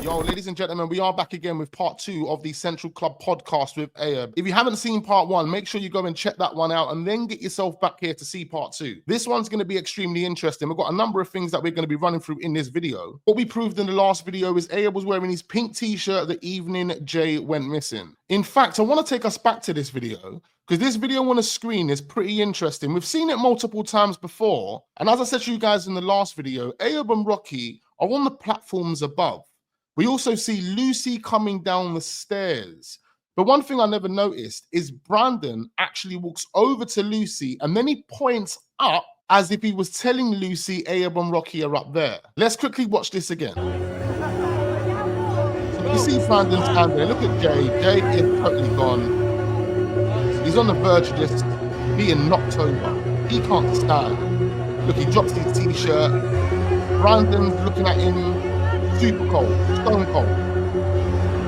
Yo, ladies and gentlemen, we are back again with part 2 of the Central Club podcast with Ayub. If you haven't seen part 1, make sure you go and check that one out and then get yourself back here to see part 2. This one's going to be extremely interesting. We've got a number of things that we're going to be running through in this video. What we proved in the last video is Ayub was wearing his pink t-shirt the evening Jay went missing. In fact, I want to take us back to this video because this video on the screen is pretty interesting. We've seen it multiple times before. And as I said to you guys in the last video, Ayub and Rocky are on the platforms above. We also see Lucy coming down the stairs. But one thing I never noticed is Brandon actually walks over to Lucy and then he points up as if he was telling Lucy Ayub and Rocky are up there. Let's quickly watch this again. So you see Brandon standing there. Look at Jay. Jay is totally gone. He's on the verge of just being knocked over. He can't stand. Look, he drops his t-shirt. Brandon's looking at him. Super cold, stone cold,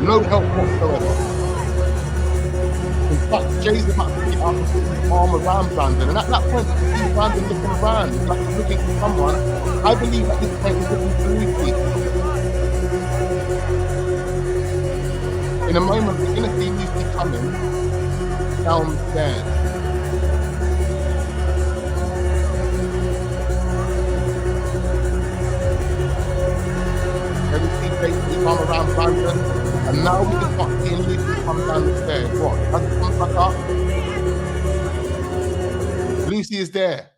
no help whatsoever. In fact, Jay's about to get up and put his arm around Brandon, and at that point, you see Brandon looking around, like he's looking for someone. I believe at this point he's looking for Lucy. In a moment, we're going to see Lucy coming downstairs. Basically come around Brandon, and now we can start seeing Lucy come down the stairs. What? As it comes back up, Lucy is there,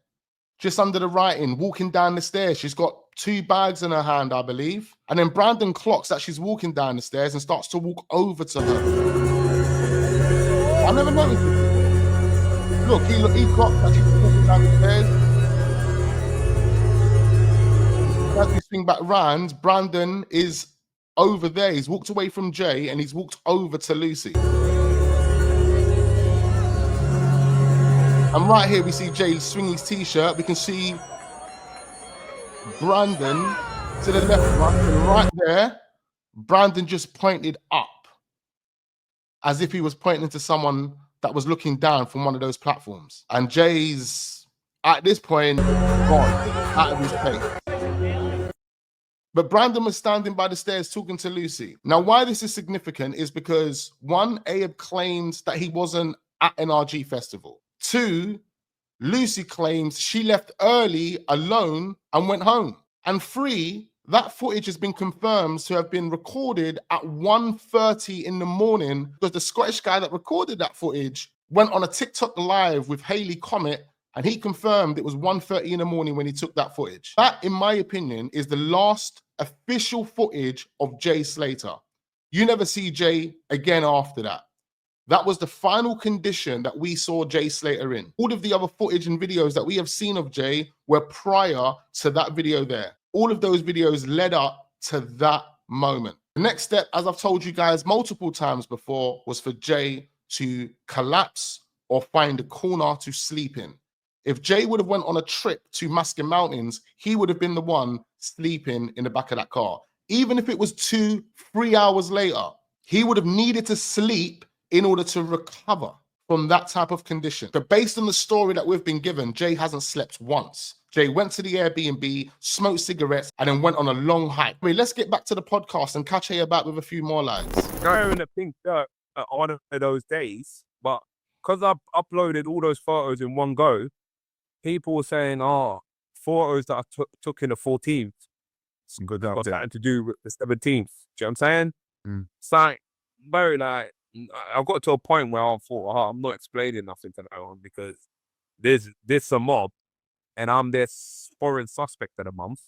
just under the writing, walking down the stairs. She's got 2 bags in her hand, I believe. And then Brandon clocks that she's walking down the stairs and starts to walk over to her. I never noticed this. Look, he clocks that she's walking down the stairs. As we swing back round, Brandon is over there. He's walked away from Jay and he's walked over to Lucy. And right here we see Jay swing his t-shirt. We can see Brandon to the left, right there. Brandon just pointed up as if he was pointing to someone that was looking down from one of those platforms. And Jay's, at this point, gone out of his face. But Brandon was standing by the stairs talking to Lucy. Now, why this is significant is because 1, Ayub claims that he wasn't at NRG Festival. 2, Lucy claims she left early alone and went home. And 3, that footage has been confirmed to have been recorded at 1:30 in the morning because the Scottish guy that recorded that footage went on a TikTok live with Haley Comet and he confirmed it was 1:30 in the morning when he took that footage. That, in my opinion, is the last official footage of Jay SLATER. You never see Jay again after that. That was the final condition that we saw Jay SLATER in. All of the other footage and videos that we have seen of Jay were prior to that video there. All of those videos led up to that moment. The next step, as I've told you guys multiple times before, was for Jay to collapse or find a corner to sleep in. If Jay would have went on a trip to Muscat Mountains, he would have been the one sleeping in the back of that car. Even if it was 2-3 hours later, he would have needed to sleep in order to recover from that type of condition. But based on the story that we've been given, Jay hasn't slept once. Jay went to the Airbnb, smoked cigarettes, and then went on a long hike. Wait, let's get back to the podcast and catch you back with a few more lines. Wearing a pink shirt on one of those days, but because I've uploaded all those photos in one go, people were saying, oh, photos that I took in the 14th. It's good that got nothing to do with the 17th. Do you know what I'm saying? It's like, very like, I got to a point where I thought, oh, I'm not explaining nothing to no one because this a mob and I'm this foreign suspect of the month.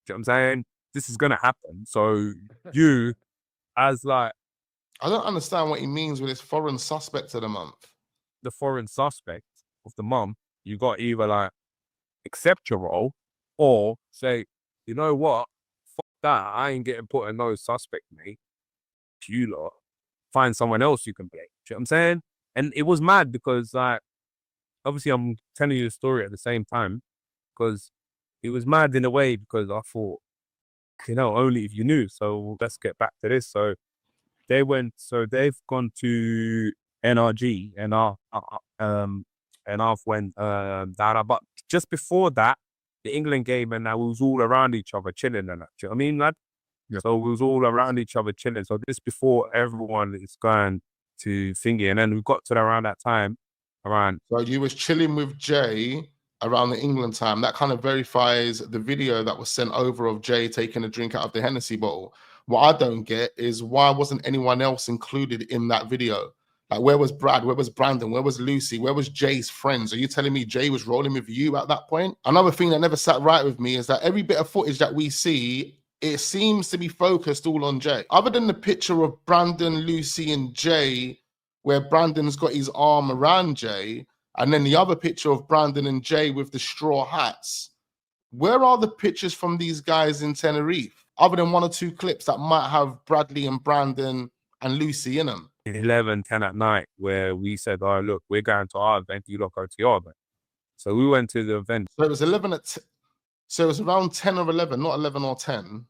Do you know what I'm saying? This is going to happen. So you, as like... I don't understand what he means with this foreign suspect of the month. The foreign suspect of the month, you got either like accept your role or say, you know what, fuck that, I ain't getting put in no suspect, mate. You lot, find someone else you can play. Do you know what I'm saying? And it was mad because like, obviously I'm telling you the story at the same time because it was mad in a way because I thought, you know, only if you knew. So let's get back to this. So they've gone to NRG and I've went down. But just before that, the England game, and I was all around each other chilling and that. Do you know what I mean, lad? Yeah. So we was all around each other chilling. So this before everyone is going to thingy. And then we got to around that time, around So you was chilling with Jay around the England time. That kind of verifies the video that was sent over of Jay taking a drink out of the Hennessy bottle. What I don't get is why wasn't anyone else included in that video? Like, where was Brad? Where was Brandon? Where was Lucy? Where was Jay's friends? Are you telling me Jay was rolling with you at that point? Another thing that never sat right with me is that every bit of footage that we see, it seems to be focused all on Jay. Other than the picture of Brandon, Lucy, and Jay, where Brandon's got his arm around Jay, and then the other picture of Brandon and Jay with the straw hats, where are the pictures from these guys in Tenerife? Other than one or two clips that might have Bradley and Brandon and Lucy in them. 11, 10 at night, where we said, oh, look, we're going to our event, you lot go to your event. So we went to the event. So it was 11 at, so it was around 10 or 11, not 11 or 10,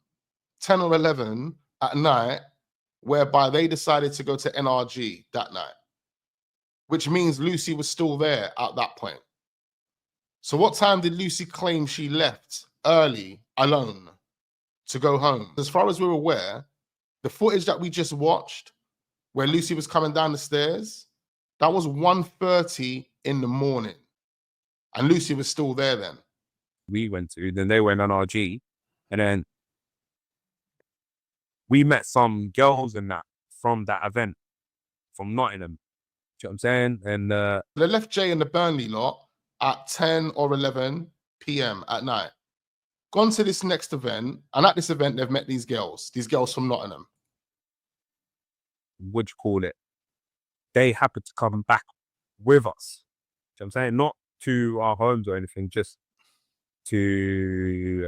10 or 11 at night, whereby they decided to go to NRG that night, which means Lucy was still there at that point. So what time did Lucy claim she left early, alone, to go home? As far as we're aware, the footage that we just watched, where Lucy was coming down the stairs, that was 1:30 in the morning. And Lucy was still there then. We went to, then they went on RG, and then we met some girls in that from that event from Nottingham. Do you know what I'm saying? And they left Jay in the Burnley lot at 10 or 11 p.m. at night. Gone to this next event, and at this event, they've met these girls from Nottingham. What'd you call it? They happened to come back with us. Do you know what I'm saying? Not to our homes or anything, just to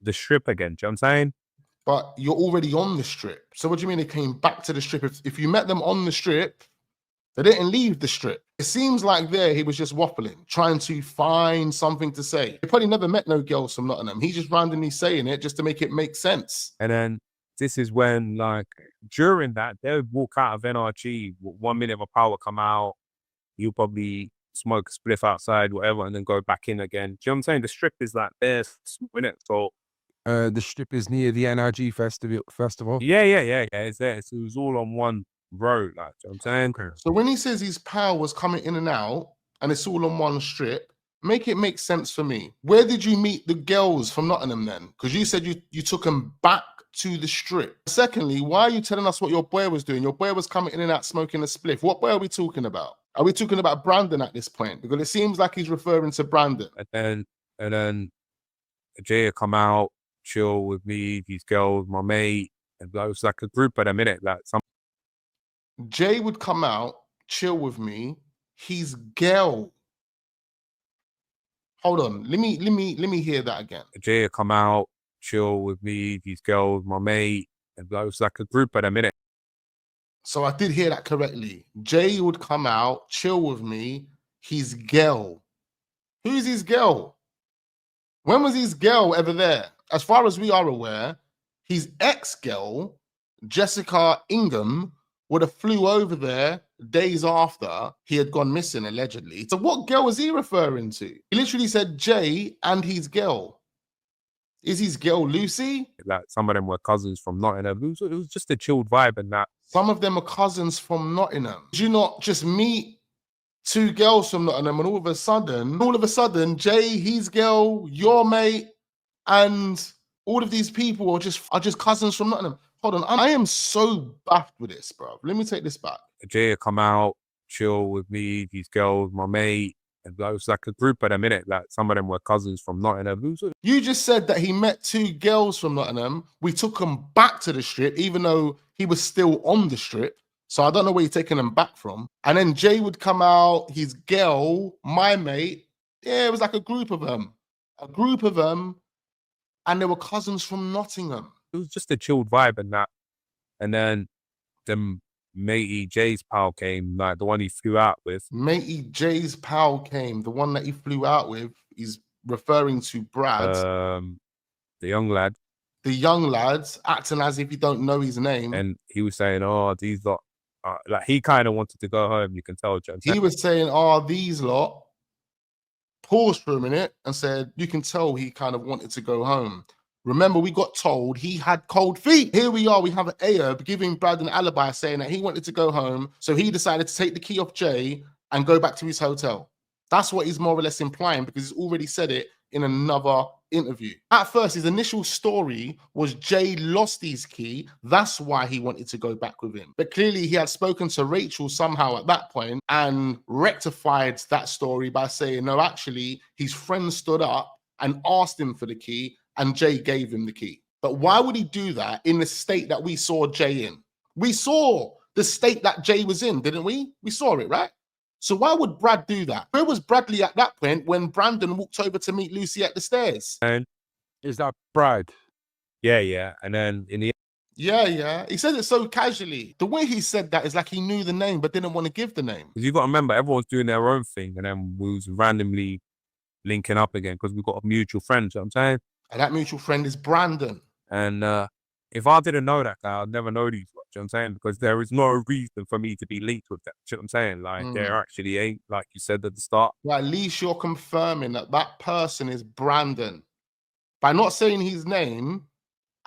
the strip again. Do you know what I'm saying? But you're already on the strip. So what do you mean they came back to the strip? If you met them on the strip, they didn't leave the strip. It seems like there he was just waffling, trying to find something to say. He probably never met no girls from Nottingham. He's just randomly saying it just to make it make sense. And then this is when, like, during that, they would walk out of NRG, 1 minute of a power come out, you probably smoke a spliff outside, whatever, and then go back in again. Do you know what I'm saying? The strip is like this, isn't it? So the strip is near the NRG festival. yeah. It's there. So it was all on one road, like, do you know what I'm saying? Okay. So when he says his power was coming in and out, and it's all on one strip, make it make sense for me. Where did you meet the girls from Nottingham then? Because you said you took them back to the strip. Secondly, why are you telling us what your boy was doing? Your boy was coming in and out smoking a spliff. What boy are we talking about? Are we talking about Brandon at this point? Because it seems like he's referring to Brandon. And then Jay come out, chill with me, these girls, my mate, and it was like a group at a minute, like some. Jay would come out, chill with me, his girl. Hold on, let me hear that again. Jay come out, chill with me, these girls, my mate, and it was like a group at a minute. So I did hear that correctly. Jay would come out, chill with me, his girl. Who's his girl? When was his girl ever there? As far as we are aware, his ex-girl, Jessica Ingham, would have flew over there days after he had gone missing, allegedly. So what girl was he referring to? He literally said Jay and his girl. Is his girl Lucy? Like some of them were cousins from Nottingham. It was just a chilled vibe and that. Some of them are cousins from Nottingham. Did you not just meet two girls from Nottingham and all of a sudden, Jay, his girl, your mate, and all of these people are just cousins from Nottingham? Hold on, I am so baffed with this, bro. Let me take this back. Jay come out, chill with me, these girls, my mate, and it was like a group at a minute. Like some of them were cousins from Nottingham. You just said that he met two girls from Nottingham. We took him back to the strip, even though he was still on the strip. So I don't know where you're taking him back from. And then Jay would come out, his girl, my mate. Yeah, it was like a group of them. And they were cousins from Nottingham. It was just a chilled vibe and that. And then them matey Jay's pal came, like the one he flew out with. Matey Jay's pal came, the one that he flew out with. He's referring to Brad. The young lad. The young lads, acting as if you don't know his name. And he was saying, oh, these lot, like he kind of wanted to go home, you can tell. He was saying, oh, these lot. Paused for a minute and said, you can tell he kind of wanted to go home. Remember, we got told he had cold feet. Here we are, we have Ayub giving Brad an alibi saying that he wanted to go home, so he decided to take the key off Jay and go back to his hotel. That's what he's more or less implying, because he's already said it in another interview. At first, his initial story was Jay lost his key. That's why he wanted to go back with him. But clearly he had spoken to Rachel somehow at that point and rectified that story by saying, no, actually, his friend stood up and asked him for the key and Jay gave him the key. But why would he do that in the state that we saw Jay in? We saw the state that Jay was in, didn't we? We saw it, right? So why would Brad do that? Where was Bradley at that point when Brandon walked over to meet Lucy at the stairs? And Is that Brad? yeah. And then in the Yeah. He said it so casually. The way he said that is like he knew the name but didn't want to give the name. because you got to remember, everyone's doing their own thing, and then we was randomly linking up again because we've got a mutual friend. You know what I'm saying? And that mutual friend is Brandon. And if I didn't know that guy, I'd never know these. You know what I'm saying? Because there is no reason for me to be linked with that. You know what I'm saying? Like, there actually ain't, like you said at the start. Well, at least you're confirming that that person is Brandon. By not saying his name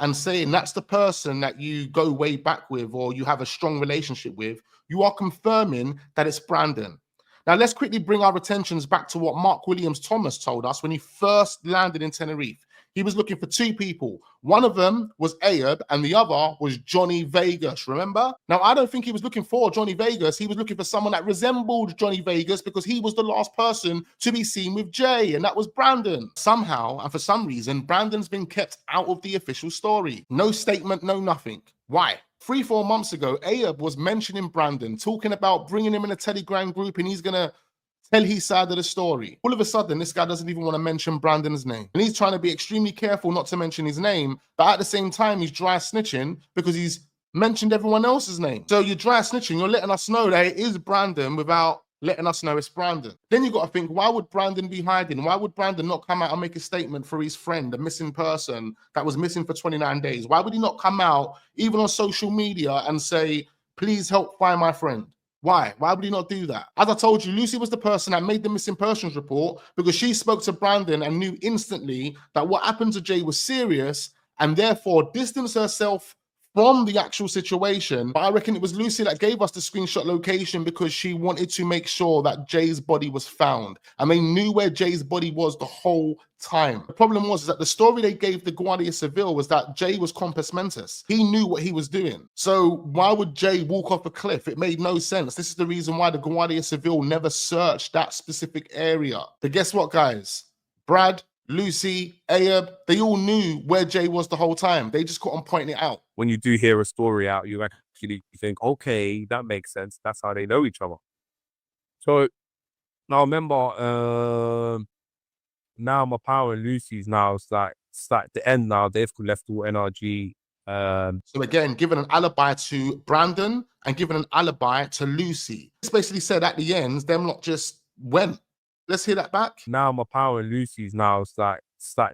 and saying that's the person that you go way back with or you have a strong relationship with, you are confirming that it's Brandon. Now, let's quickly bring our attentions back to what Mark Williams Thomas told us when he first landed in Tenerife. He was looking for two people. One of them was Ayub and the other was Johnny Vegas, remember? Now, I don't think he was looking for Johnny Vegas. He was looking for someone that resembled Johnny Vegas because he was the last person to be seen with Jay, and that was Brandon. Somehow, and for some reason, Brandon's been kept out of the official story. No statement, no nothing. Why? 3-4 months ago, Ayub was mentioning Brandon, talking about bringing him in a Telegram group and he's going to tell his side of the story. All of a sudden, this guy doesn't even want to mention Brandon's name. And he's trying to be extremely careful not to mention his name, but at the same time, he's dry snitching because he's mentioned everyone else's name. So you're dry snitching, you're letting us know that it is Brandon without letting us know it's Brandon. Then you got to think, why would Brandon be hiding? Why would Brandon not come out and make a statement for his friend, a missing person that was missing for 29 days? Why would he not come out, even on social media, and say, please help find my friend? Why? Why would he not do that? As I told you, Lucy was the person that made the missing persons report because she spoke to Brandon and knew instantly that what happened to Jay was serious and therefore distanced herself from the actual situation. But I reckon it was Lucy that gave us the screenshot location because she wanted to make sure that Jay's body was found. And they knew where Jay's body was the whole time. The problem was that the story they gave the Guardia Civil was that Jay was compos mentis. He knew what he was doing. So why would Jay walk off a cliff? It made no sense. This is the reason why the Guardia Civil never searched that specific area. But guess what, guys? Brad, Lucy, Ayub, they all knew where Jay was the whole time. They just couldn't point it out. When you do hear a story out, you actually think, okay, that makes sense. That's how they know each other. So now remember, now my power and Lucy's now it's like the end now. They've left all NRG. So again, given an alibi to Brandon and given an alibi to Lucy. It's basically said at the end, them lot just went. Let's hear that back. Now my power and Lucy's now it's like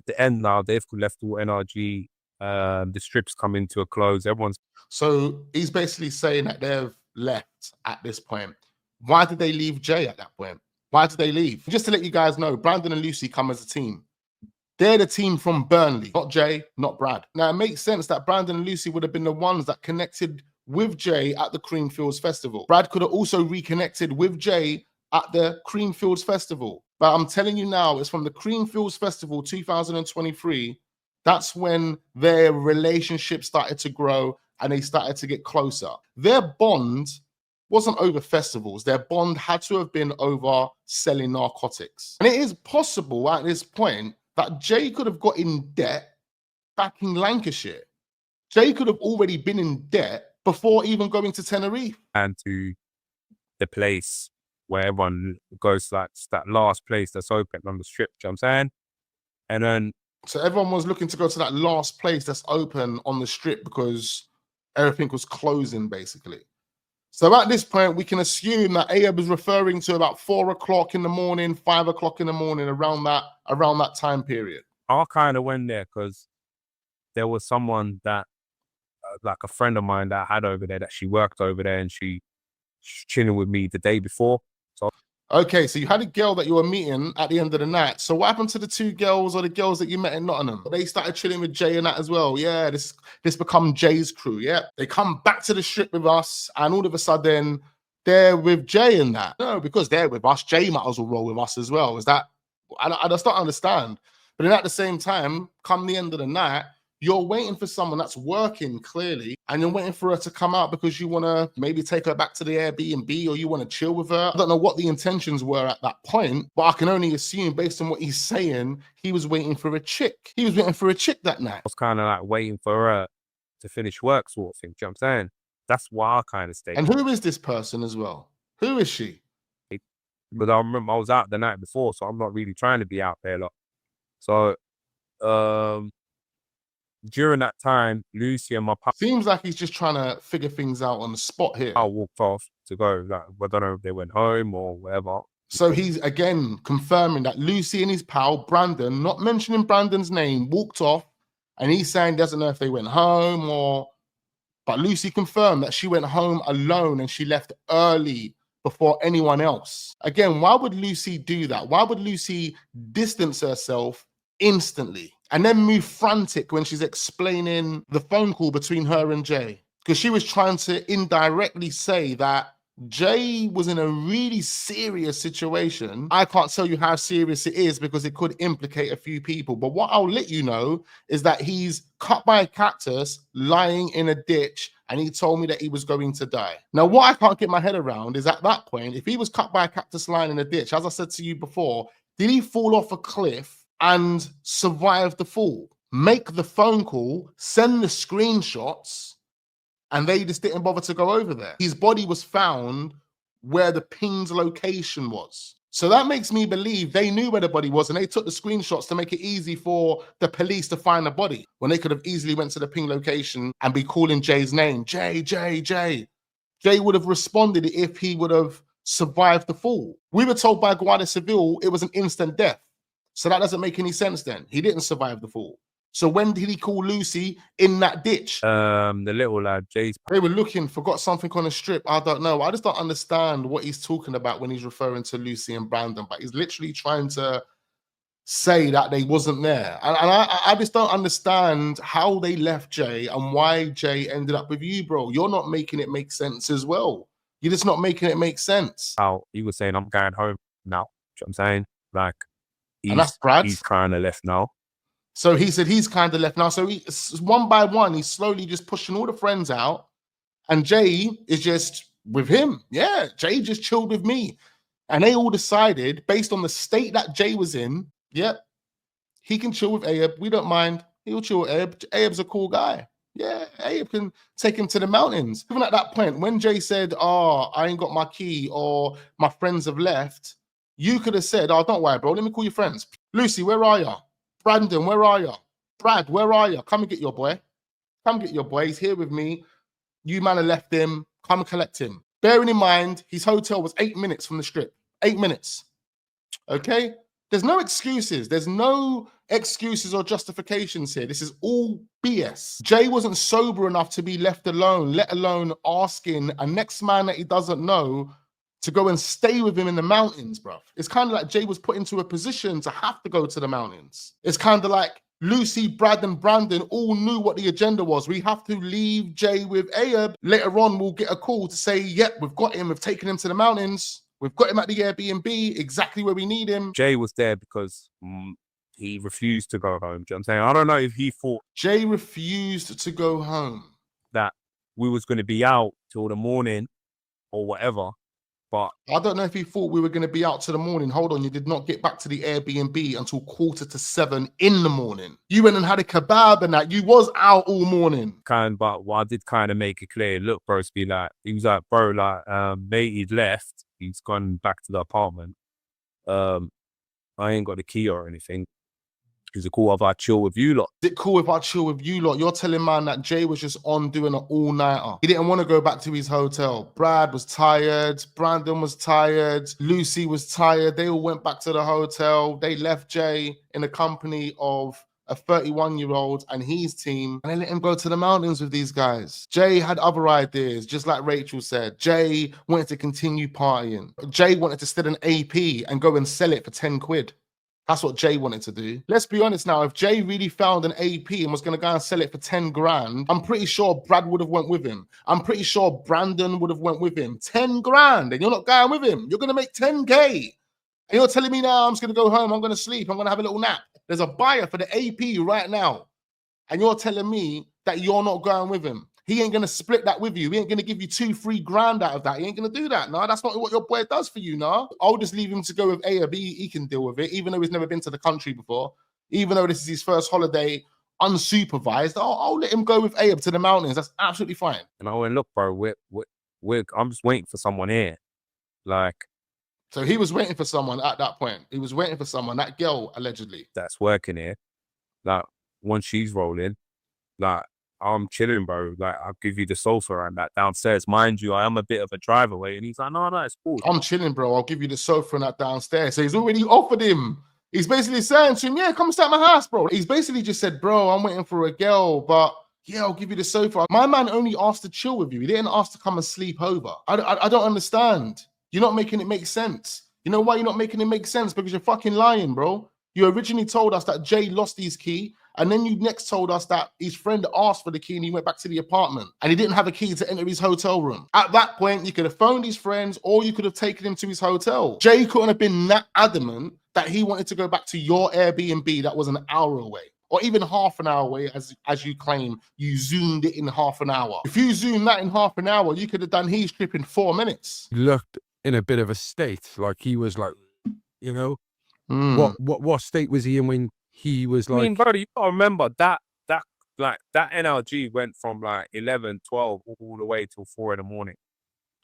the end now. They've left all NRG. The strip's coming to a close. Everyone's So he's basically saying that they've left at this point. Why did they leave Jay at that point? Why did they leave? Just to let you guys know, Brandon and Lucy come as a team. They're the team from Burnley, not Jay, not Brad. Now, it makes sense that Brandon and Lucy would have been the ones that connected with Jay at the Creamfields Festival. Brad could have also reconnected with Jay at the Creamfields Festival. But I'm telling you now, it's from the Creamfields Festival 2023. That's when their relationship started to grow and they started to get closer. Their bond wasn't over festivals. Their bond had to have been over selling narcotics. And it is possible at this point that Jay could have got in debt back in Lancashire. Jay could have already been in debt before even going to Tenerife. and to the place where everyone goes, like that last place that's open on the strip. You know what I'm saying? And then So everyone was looking to go to that last place that's open on the strip because everything was closing, basically. So at this point, we can assume that Ayub is referring to about 4 o'clock in the morning, 5 o'clock in the morning, around that time period. I kind of went there because there was someone that, like a friend of mine that I had over there, that she worked over there, and she was chilling with me the day before. So Okay, so you had a girl that you were meeting at the end of the night. So what happened to the 2 girls or the girls that you met in Nottingham? They started chilling with Jay and that as well. Yeah, this become Jay's crew. Yeah, they come back to the strip with us, and all of a sudden they're with Jay and that. No, because they're with us, Jay might as well roll with us as well. Is that? I just don't understand. But then at the same time, come the end of the night, you're waiting for someone that's working clearly, and you're waiting for her to come out because you want to maybe take her back to the Airbnb or you want to chill with her. I don't know what the intentions were at that point, but I can only assume based on what he's saying, he was waiting for a chick. He was waiting for a chick that night. I was kind of like waiting for her to finish work sort of thing. Do you know what I'm saying? That's why I kind of stayed. And who is this person as well? Who is she? But I remember I was out the night before, so I'm not really trying to be out there. Like. So, during that time, Lucy and my pal Seems like he's just trying to figure things out on the spot here. walked off to go. Like, I don't know if they went home or whatever. So he's again confirming that Lucy and his pal Brandon, not mentioning Brandon's name, walked off, and he's saying doesn't know if they went home or. But Lucy confirmed that she went home alone and she left early before anyone else. Again, why would Lucy do that? Why would Lucy distance herself instantly and then move frantic when she's explaining the phone call between her and Jay? Because she was trying to indirectly say that Jay was in a really serious situation. I can't tell you how serious it is because it could implicate a few people. But what I'll let you know is that he's cut by a cactus, lying in a ditch, and he told me that he was going to die. Now, what I can't get my head around is at that point, if he was cut by a cactus lying in a ditch, as I said to you before, did he fall off a cliff and survive the fall? Make the phone call, send the screenshots, and they just didn't bother to go over there. His body was found where the pinged location was. So that makes me believe they knew where the body was and they took the screenshots to make it easy for the police to find the body when they could have easily went to the ping location and be calling Jay's name. Jay. Jay would have responded if he would have survived the fall. We were told by Guardia Civil it was an instant death. So that doesn't make any sense then. He didn't survive the fall. So when did he call Lucy in that ditch? The little lad, Jay's. They were looking, forgot something on a strip. I don't know. I just don't understand what he's talking about when he's referring to Lucy and Brandon. But he's literally trying to say that they wasn't there. And I just don't understand how they left Jay and why Jay ended up with you, bro. You're not making it make sense as well. You're just not making it make sense. How he was saying, I'm going home now. Do you know what I'm saying? Like, And that's Brad. He's kind of left now. So he said he's kind of left now. So he, one by one, he's slowly just pushing all the friends out. And Jay is just with him. Yeah, Jay just chilled with me. And they all decided, based on the state that Jay was in, yep, he can chill with Ayub. We don't mind. He'll chill with Ayub. Ayub's a cool guy. Yeah, Ayub can take him to the mountains. Even at that point, when Jay said, oh, I ain't got my key or my friends have left, you could have said, oh, don't worry, bro. Let me call your friends. Lucy, where are you? Brandon, where are you? Brad, where are you? Come and get your boy. Come get your boy. He's here with me. You man have left him. Come collect him. Bearing in mind, his hotel was 8 minutes from the strip. 8 minutes. Okay? There's no excuses. There's no excuses or justifications here. This is all BS. Jay wasn't sober enough to be left alone, let alone asking a next man that he doesn't know to go and stay with him in the mountains, bro. It's kind of like Jay was put into a position to have to go to the mountains. It's kind of like Lucy, Brad, and Brandon all knew what the agenda was. We have to leave Jay with Ayub. Later on, we'll get a call to say, yep, we've got him. We've taken him to the mountains. We've got him at the Airbnb, exactly where we need him. Jay was there because he refused to go home. Do you know what I'm saying? I don't know if he thought Jay refused to go home. That we was going to be out till the morning or whatever. But I don't know if he thought we were going to be out to the morning. Hold on, you did not get back to the Airbnb until 6:45 in the morning. You went and had a kebab and that. You was out all morning. but what I did kind of make it clear, look, bro's be like, he was like, bro, like, mate, he'd left. He's gone back to the apartment. I ain't got the key or anything. Is it cool if I chill with you lot? Is it cool if I chill with you lot? You're telling man that Jay was just on doing an all-nighter. He didn't want to go back to his hotel. Brad was tired. Brandon was tired. Lucy was tired. They all went back to the hotel. They left Jay in the company of a 31-year-old and his team, and they let him go to the mountains with these guys. Jay had other ideas, just like Rachel said. Jay wanted to continue partying. Jay wanted to steal an AP and go and sell it for 10 quid. That's what Jay wanted to do. Let's be honest now, if Jay really found an AP and was going to go and sell it for 10 grand, I'm pretty sure Brad would have went with him. I'm pretty sure Brandon would have went with him. 10 grand, and you're not going with him. You're going to make 10K. And you're telling me now I'm just going to go home, I'm going to sleep, I'm going to have a little nap. There's a buyer for the AP right now. And you're telling me that you're not going with him. He ain't going to split that with you. He ain't going to give you 2-3 grand out of that. He ain't going to do that. No, that's not what your boy does for you, no. I'll just leave him to go with Ayub. He can deal with it, even though he's never been to the country before. Even though this is his first holiday unsupervised, I'll let him go with Ayub to the mountains. That's absolutely fine. And I went, look, bro, I'm just waiting for someone here. Like, so he was waiting for someone at that point. He was waiting for someone, that girl, allegedly. That's working here. Like, once she's rolling, like, I'm chilling, bro. Like, I'll give you the sofa and that downstairs. Mind you, I am a bit of a drive away. And he's like, no, it's cool. I'm chilling, bro. I'll give you the sofa and that downstairs. So he's already offered him. He's basically saying to him, yeah, come stay at my house, bro. He's basically just said, bro, I'm waiting for a girl, but yeah, I'll give you the sofa. My man only asked to chill with you. He didn't ask to come and sleep over. I don't understand. You're not making it make sense. You know why you're not making it make sense? Because you're fucking lying, bro. You originally told us that Jay lost his key, and then you next told us that his friend asked for the key and he went back to the apartment and he didn't have a key to enter his hotel room. At that point, you could have phoned his friends or you could have taken him to his hotel. Jay couldn't have been that adamant that he wanted to go back to your Airbnb that was an hour away, or even half an hour away, as you claim you zoomed it in half an hour. If you zoomed that in half an hour, you could have done his trip in 4 minutes. He looked in a bit of a state, like he was like, you know, what state was he in when he was like? I mean, brother, you gotta remember that NLG went from like 11, 12 all the way till 4 in the morning.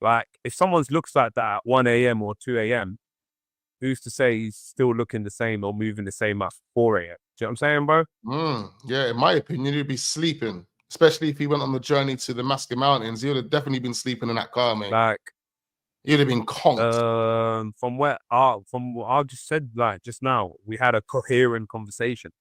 Like, if someone looks like that at 1 a.m. or 2 a.m., who's to say he's still looking the same or moving the same at 4 a.m.? Do you know what I'm saying, bro? Yeah, in my opinion, he'd be sleeping, especially if he went on the journey to the Muscat Mountains. He would have definitely been sleeping in that car, mate. Like, he'd have been conked. From what I just said, like just now, we had a coherent conversation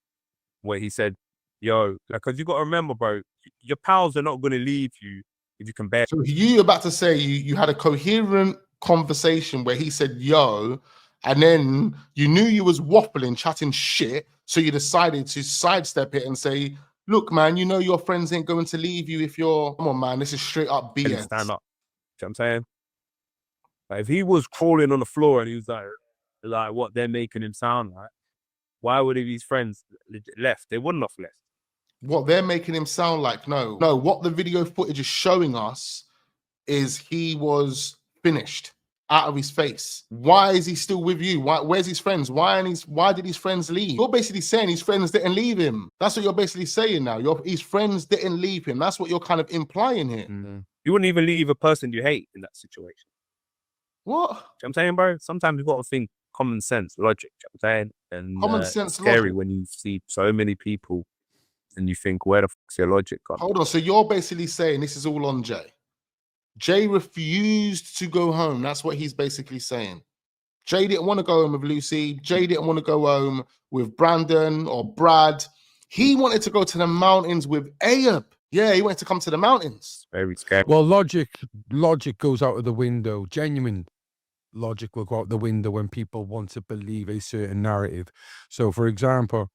where he said, yo, like, because you got to remember, bro, your pals are not going to leave you if you can bear. So you about to say you had a coherent conversation where he said, yo, and then you knew you was waffling, chatting shit, so you decided to sidestep it and say, look, man, you know your friends ain't going to leave you if you're, come on, man, this is straight up BS. Stand up. You know what I'm saying? Like, if he was crawling on the floor and he was like what they're making him sound like, why would his friends left? They wouldn't have left. What they're making him sound like, no. What the video footage is showing us is he was finished, out of his face. Why is he still with you? Where's his friends? Why did his friends leave? You're basically saying his friends didn't leave him. That's what you're basically saying now. His friends didn't leave him. That's what you're kind of implying here. You wouldn't even leave a person you hate in that situation. What? You know what I'm saying, bro? Sometimes you've got to think common sense, logic. You know what I'm saying? And common sense, it's scary logic. when you see so many people and you think, where the fuck's your logic gone? Hold on. So you're basically saying this is all on Jay. Jay refused to go home. That's what he's basically saying. Jay didn't want to go home with Lucy. Jay didn't want to go home with Brandon or Brad. He wanted to go to the mountains with Ayub. Yeah, he wanted to come to the mountains. Very scary. Well, logic goes out of the window. Genuine logic will go out the window when people want to believe a certain narrative. So for example,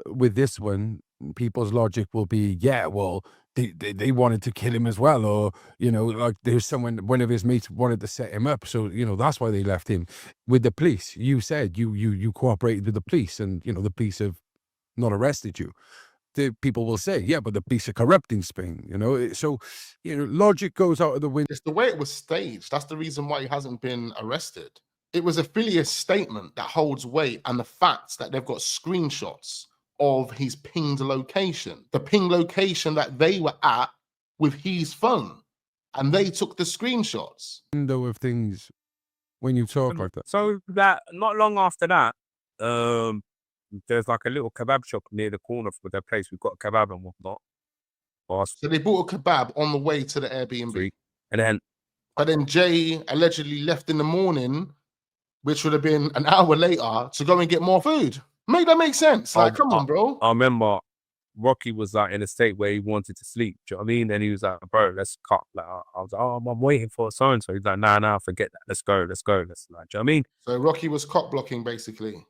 with this one, people's logic will be, yeah, well, they wanted to kill him as well, or, you know, like there's one of his mates wanted to set him up, so, you know, that's why they left him. With the police, you said you cooperated with the police, and, you know, the police have not arrested you. The people will say, yeah, but the police are corrupt in Spain, you know. So, you know, logic goes out of the window. It's the way it was staged. That's the reason why he hasn't been arrested. It was a Phileas statement that holds weight, and the facts that they've got screenshots of his pinged location, the ping location that they were at with his phone, and they took the screenshots. Window of things when you talk like that. So that not long after that, there's like a little kebab shop near the corner for their place. We've got a kebab and whatnot. So they bought a kebab on the way to the Airbnb. And then Jay allegedly left in the morning, which would have been an hour later, to go and get more food. Make that make sense. Like, I- come on, bro. I remember Rocky was like in a state where he wanted to sleep. Do you know what I mean? And he was like, bro, let's cut. Like, I was like, oh, I'm waiting for so and so. He's like, nah, forget that. Let's go. Let's like, do you know what I mean? So Rocky was cock blocking basically.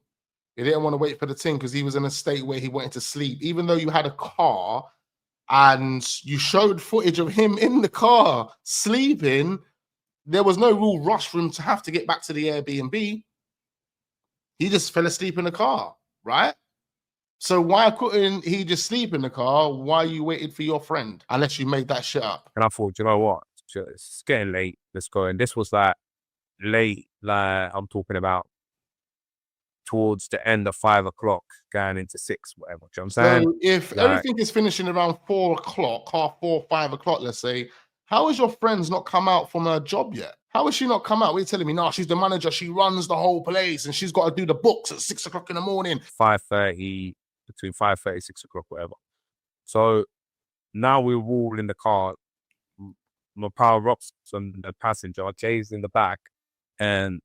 He didn't want to wait for the thing because he was in a state where he wanted to sleep, even though you had a car and you showed footage of him in the car sleeping. There was no real rush for him to have to get back to the Airbnb. He just fell asleep in the car, right? So why couldn't he just sleep in the car while you waited for your friend? Unless you made that shit up. And I thought, you know what? It's getting late. Let's go. And this was like late, like I'm talking about towards the end of 5 o'clock, going into 6, whatever. Do you know what I'm saying? So if everything is finishing around 4 o'clock, 4:30, 5 o'clock, let's say, how has your friend's not come out from her job yet? How has she not come out? What are you telling me? No, she's the manager. She runs the whole place and she's got to do the books at 6 o'clock in the morning. 5:30, between 5:30, 6 o'clock, whatever. So now we're all in the car. My pal Rock's on the passenger, Jay's in the back, and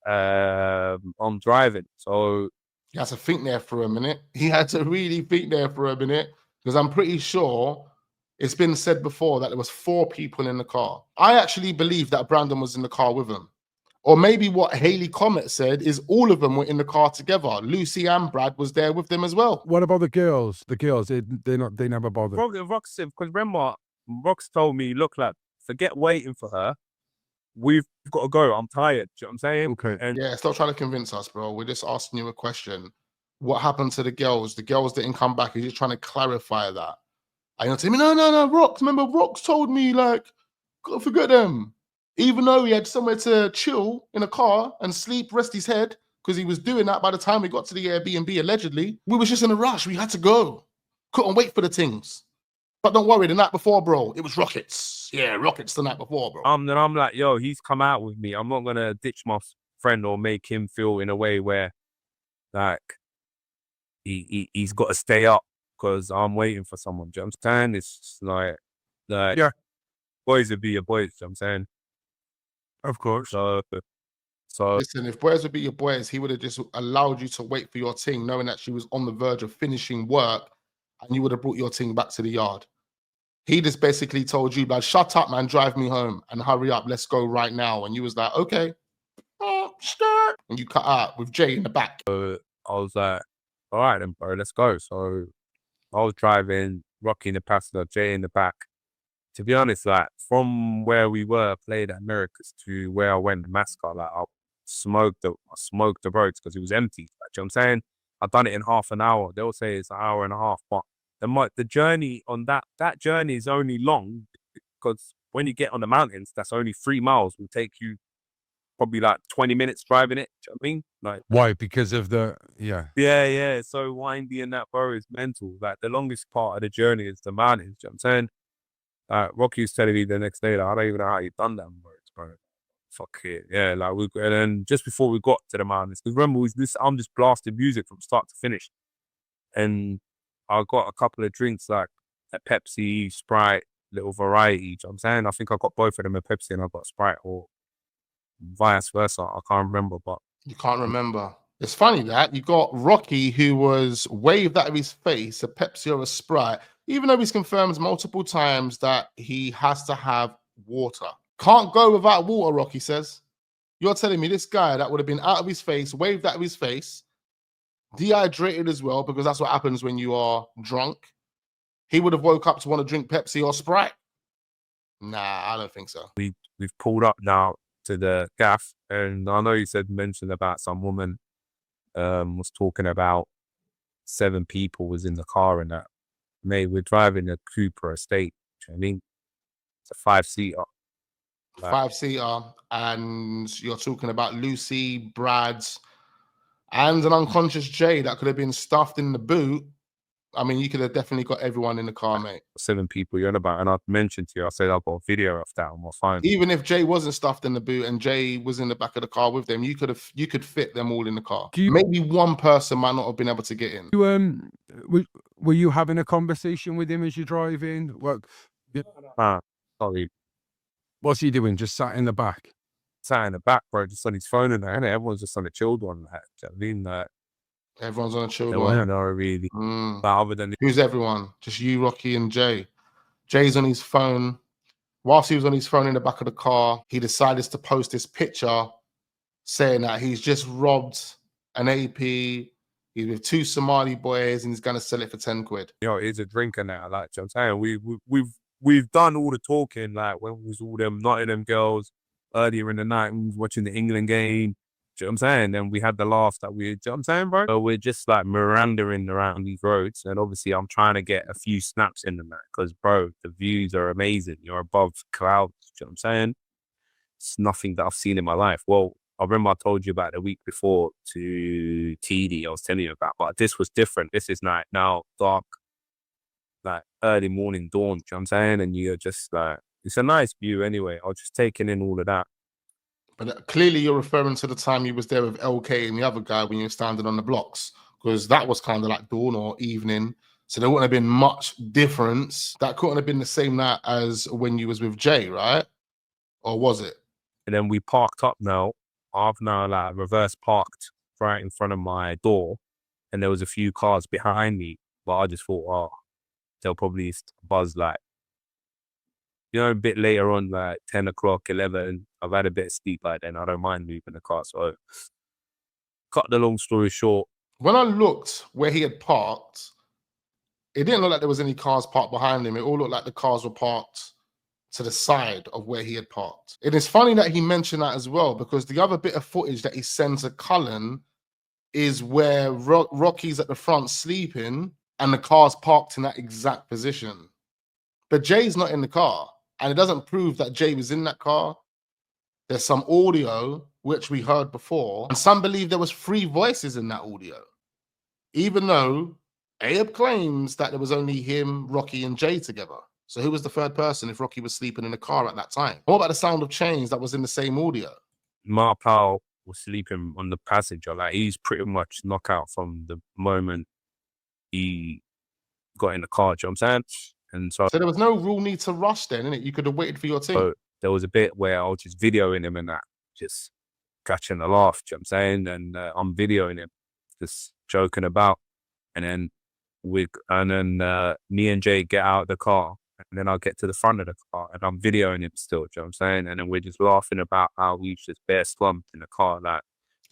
I'm driving. So He had to think there for a minute. He had to really think there for a minute because I'm pretty sure it's been said before that there was 4 people in the car. I actually believe that Brandon was in the car with him. Or maybe what Haley Comet said is all of them were in the car together. Lucy and Brad was there with them as well. What about the girls? The girls, they never bothered. probably Rock's, because remember, Rock's told me, look, lad, forget waiting for her. We've got to go. I'm tired. Do you know what I'm saying? Okay. And Yeah, stop trying to convince us, bro. We're just asking you a question. What happened to the girls? The girls didn't come back. You're just trying to clarify that. And you're telling me, no, Rox. Remember, Rox told me, like, gotta forget them. Even though he had somewhere to chill in a car and sleep, rest his head, because he was doing that by the time we got to the Airbnb, allegedly. We was just in a rush. We had to go. Couldn't wait for the things. But don't worry, the night before, bro, it was rockets. Yeah, rockets the night before, bro. then I'm like, yo, he's come out with me. I'm not going to ditch my friend or make him feel in a way where, like, he's got to stay up because I'm waiting for someone. Do you know what I'm saying? It's just like, Yeah. boys would be your boys. Do you know what I'm saying? Of course. So Listen, if boys would be your boys, he would have just allowed you to wait for your team, knowing that she was on the verge of finishing work, and you would have brought your team back to the yard. He just basically told you, like, shut up, man, drive me home and hurry up, let's go right now. And you was like, okay. And you cut out with Jay in the back. I was like, all right then, bro, let's go. So I was driving, Rocky in the passenger, Jay in the back. To be honest, like, from where we were, played at Americas, to where I went to Mascot, like, I smoked the roads because it was empty. Like, you know what I'm saying? I've done it in half an hour. They'll say it's an hour and a half, but the journey on that journey is only long because when you get on the mountains, that's only 3 miles. Will take you probably like 20 minutes driving it. Do you know what I mean? Like, Why? Because of the yeah. It's so windy and that, bro, is mental. Like, the longest part of the journey is the mountains. Do you know what I'm saying? Rocky was telling me the next day that I don't even know how you done that, bro. Fuck it, yeah. Like, and then just before we got to the mountains, because remember, I'm just blasting music from start to finish, and I got a couple of drinks like a Pepsi, Sprite, little variety. Do you know what I'm saying? I think I got both of them a Pepsi and I got Sprite, or vice versa. I can't remember, but You can't remember. It's funny that you got Rocky, who was waved out of his face a Pepsi or a Sprite, even though he's confirmed multiple times that he has to have water. Can't go without water, Rocky says. You're telling me this guy that would have been out of his face, waved out of his face, dehydrated as well, because that's what happens when you are drunk. He would have woke up to want to drink Pepsi or Sprite. Nah, I don't think so. We've pulled up now to the gaff, and I know you mentioned about some woman was talking about 7 people was in the car and that. Mate, we're driving a Cooper Estate. Do you know what I mean? It's a 5-seater. 5-seater, and you're talking about Lucy, Brad, and an unconscious Jay that could have been stuffed in the boot. I mean, you could have definitely got everyone in the car, mate. 7 people you're on about, and I've mentioned to you, I said I've got a video of that on my phone. Even if Jay wasn't stuffed in the boot and Jay was in the back of the car with them, you could fit them all in the car. Maybe one person might not have been able to get in. Were you having a conversation with him as you drive in? What? Sorry. What's he doing? Just sat in the back? Sat in the back, bro, just on his phone and that, innit? Everyone's just on a chilled one. That. Do you know what I mean? Everyone's on a chilled There one. weren't no really. Mm. But other than Who's everyone? Just you, Rocky, and Jay. Jay's on his phone. Whilst he was on his phone in the back of the car, he decided to post this picture saying that he's just robbed an AP. He's with 2 Somali boys and he's going to sell it for 10 quid. you know, he's a drinker now. Like, you know what I'm saying? We've done all the talking, like when we was all them Nottingham girls earlier in the night, we was watching the England game. Do you know what I'm saying? Then we had the laughs that do you know what I'm saying, bro? So we're just like mirandering around these roads. And obviously I'm trying to get a few snaps in them, because, bro, the views are amazing. You're above clouds. Do you know what I'm saying? It's nothing that I've seen in my life. Well, I remember I told you about the week before to TD, I was telling you about, but this was different. This is like now dark, like early morning dawn, do you know what I'm saying? And you're just like, it's a nice view anyway. I was just taking in all of that. But clearly you're referring to the time you was there with LK and the other guy when you were standing on the blocks, because that was kind of like dawn or evening. So there wouldn't have been much difference. That couldn't have been the same night as when you was with Jay, right? Or was it? And then we parked up now. I've now like reverse parked right in front of my door, and there was a few cars behind me, but I just thought, oh, they'll probably buzz like, you know, a bit later on, like 10 o'clock, 11. I've had a bit of sleep by then. I don't mind moving the car. So cut the long story short. When I looked where he had parked, it didn't look like there was any cars parked behind him. It all looked like the cars were parked to the side of where he had parked. It is funny that he mentioned that as well, because the other bit of footage that he sends to Cullen is where Rocky's at the front sleeping and the car's parked in that exact position. But Jay's not in the car, and it doesn't prove that Jay was in that car. There's some audio, which we heard before, and some believe there was 3 voices in that audio, even though Ayub claims that there was only him, Rocky, and Jay together. So who was the 3rd person if Rocky was sleeping in the car at that time? What about the sound of chains that was in the same audio? My pal was sleeping on the passenger. Like, he's pretty much knocked out from the moment he got in the car, do you know what I'm saying? And so there was no real need to rush then, innit? You could have waited for your team. So there was a bit where I was just videoing him and that, just catching a laugh, do you know what I'm saying? And I'm videoing him, just joking about. And then me and Jay get out of the car, and then I'll get to the front of the car and I'm videoing him still, do you know what I'm saying? And then we're just laughing about how he's just bare slumped in the car. Like,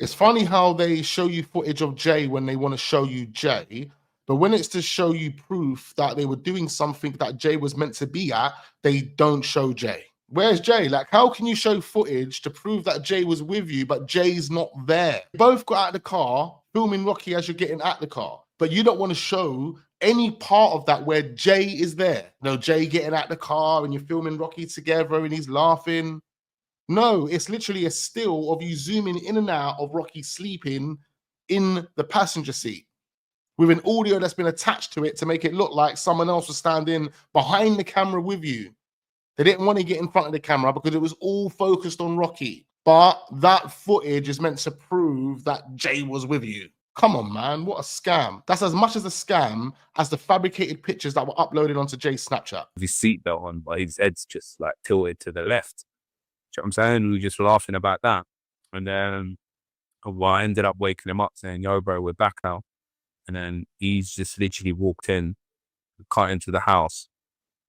it's funny how they show you footage of Jay when they want to show you Jay, but when it's to show you proof that they were doing something that Jay was meant to be at, they don't show Jay. Where's Jay? Like, how can you show footage to prove that Jay was with you, but Jay's not there? You both got out of the car, filming Rocky as you're getting at the car, but you don't want to show any part of that where Jay is there. No, Jay getting at the car and you're filming Rocky together and he's laughing. No, it's literally a still of you zooming in and out of Rocky sleeping in the passenger seat with an audio that's been attached to it to make it look like someone else was standing behind the camera with you. They didn't want to get in front of the camera because it was all focused on Rocky. But that footage is meant to prove that Jay was with you. Come on, man. What a scam. That's as much as a scam as the fabricated pictures that were uploaded onto Jay's Snapchat. with his seatbelt on, but his head's just like tilted to the left. Do you know what I'm saying? We were just laughing about that. And then I ended up waking him up saying, yo, bro, we're back now. And then he's just literally walked in, cut into the house,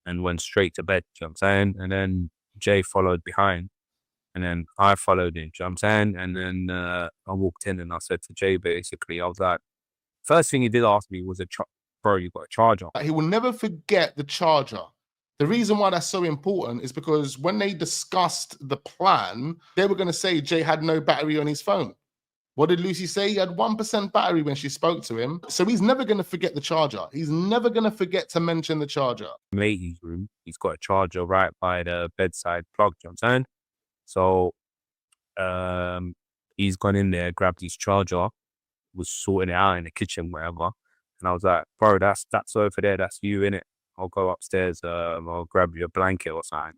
and went straight to bed. Do you know what I'm saying? And then Jay followed behind. And then I followed him. Do you know what I'm saying? And then I walked in and I said to Jay, basically, I was like, first thing he did ask me was, bro, you got a charger? He will never forget the charger. The reason why that's so important is because when they discussed the plan, they were going to say Jay had no battery on his phone. What did Lucy say? He had 1% battery when she spoke to him. So he's never going to forget the charger. He's never going to forget to mention the charger. Matey's room, he's got a charger right by the bedside plug, do you know what I'm saying? So he's gone in there, grabbed his charger, was sorting it out in the kitchen, whatever. And I was like, bro, that's over there, that's you, innit? I'll go upstairs, I'll grab you a blanket or something.